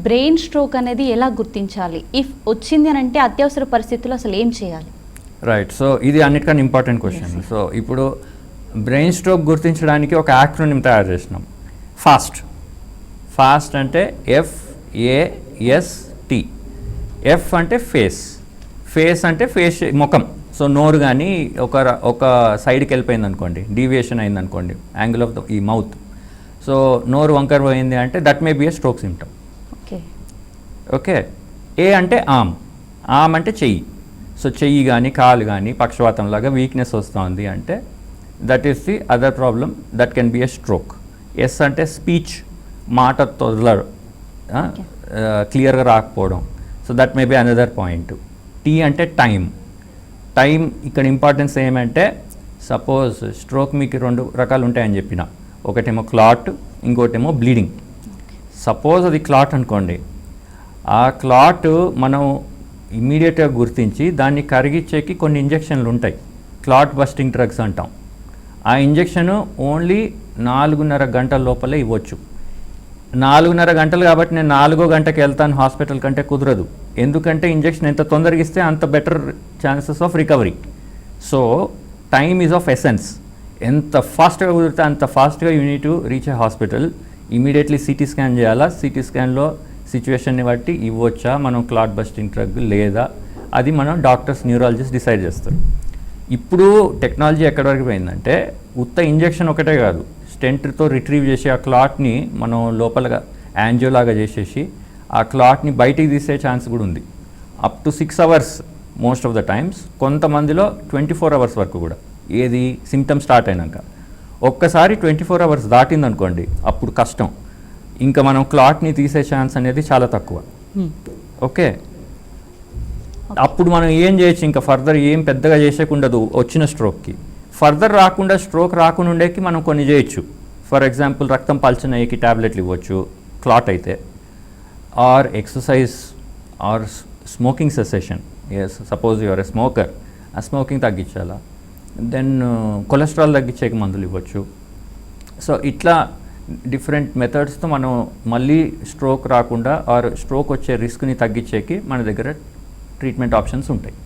Brain stroke అనేది ఎలా గుర్తించాలి? ఇఫ్ వచ్చింది అని అంటే అత్యవసర పరిస్థితుల్లో అసలు ఏం చేయాలి? రైట్. సో ఇది అన్నిటికన్నా ఇంపార్టెంట్ క్వశ్చన్. సో ఇప్పుడు బ్రెయిన్ స్ట్రోక్ గుర్తించడానికి ఒక యాక్రోనిమ్ తయారు చేసినాం, ఫాస్ట్. ఫాస్ట్ అంటే FAST. ఎఫ్ అంటే ఫేస్, ఫేస్ అంటే ఫేస్ ముఖం. సో నోరు కానీ ఒక సైడ్కి వెళ్ళిపోయింది అనుకోండి, డీవియేషన్ అయింది అనుకోండి యాంగిల్ ఆఫ్ ద ఈ మౌత్. సో నోరు వంకర పోయింది అంటే that may be a stroke symptom. Okay. A అంటే ఆమ్ అంటే చెయ్యి. సో చెయ్యి కానీ కాలు కానీ పక్షవాతంలాగా వీక్నెస్ వస్తుంది అంటే that is the other problem, that can be a stroke. S అంటే స్పీచ్, మాట క్లియర్గా రాకపోవడం. So that may be another point. T అంటే టైం. టైం ఇక్కడ ఇంపార్టెన్స్ ఏమంటే సపోజ్ స్ట్రోక్ మీకు 2 రకాలు ఉంటాయని చెప్పిన, ఒకటేమో క్లాట్, ఇంకోటేమో బ్లీడింగ్. సపోజ్ అది క్లాట్ అనుకోండి, ఆ క్లాట్ మనం ఇమీడియట్గా గుర్తించి దాన్ని కరిగించేకి కొన్ని ఇంజెక్షన్లు ఉంటాయి, క్లాట్ బస్టింగ్ డ్రగ్స్ అంటాం. ఆ ఇంజెక్షను ఓన్లీ 4.5 గంటల లోపలే ఇవ్వచ్చు. 4.5 గంటలు కాబట్టి నేను 4వ గంటకి వెళ్తాను హాస్పిటల్ కంటే కుదరదు. ఎందుకంటే ఇంజెక్షన్ ఎంత తొందరగా ఇస్తే అంత better chances of recovery. So time is of essence. ఎంత ఫాస్ట్గా కుదిరితే అంత ఫాస్ట్గా you need to reach A hospital. Immediately CT scan చేయాలా, సిటీ స్కాన్లో సిచ్యువేషన్ని బట్టి ఇవ్వచ్చా మనం క్లాట్ బస్టింగ్ డ్రగ్ లేదా, అది మనం డాక్టర్స్, న్యూరాలజిస్ట్ డిసైడ్ చేస్తారు. ఇప్పుడు టెక్నాలజీ ఎక్కడి వరకు పోయిందంటే ఉత్త ఇంజెక్షన్ ఒకటే కాదు, స్టెంట్తో రిట్రీవ్ చేసి ఆ క్లాట్ని మనం లోపలగా యాంజియోలాగా చేసేసి ఆ క్లాట్ని బయటికి తీసే ఛాన్స్ కూడా ఉంది. Up to 6 hours most of the times, కొంతమందిలో 24 అవర్స్ వరకు కూడా. ఏది సిమ్టమ్ స్టార్ట్ అయినాక. ఒక్కసారి 24 అవర్స్ దాటిందనుకోండి అప్పుడు కష్టం, ఇంకా మనం క్లాట్ని తీసే ఛాన్స్ అనేది చాలా తక్కువ. ఓకే. అప్పుడు మనం ఏం చేయొచ్చు, ఇంకా ఫర్దర్ ఏం పెద్దగా చేసేకుండదు వచ్చిన స్ట్రోక్కి. ఫర్దర్ రాకుండా, స్ట్రోక్ రాకుండా ఉండేకి మనం కొన్ని చేయొచ్చు. ఫర్ ఎగ్జాంపుల్ రక్తం పల్చనయ్యేకి ట్యాబ్లెట్లు ఇవ్వచ్చు క్లాట్ అయితే, or exercise, or smoking cessation. Yes, suppose your a smoker, ఆ స్మోకింగ్ తగ్గించాలా. దెన్ కొలెస్ట్రాల్ తగ్గించేకి మందులు ఇవ్వచ్చు. సో ఇట్లా డిఫరెంట్ మెథడ్స్తో మనం మళ్ళీ స్ట్రోక్ రాకుండా ఆర్ స్ట్రోక్ వచ్చే రిస్క్ని తగ్గించేకి మన దగ్గర ట్రీట్మెంట్ ఆప్షన్స్ ఉంటాయి.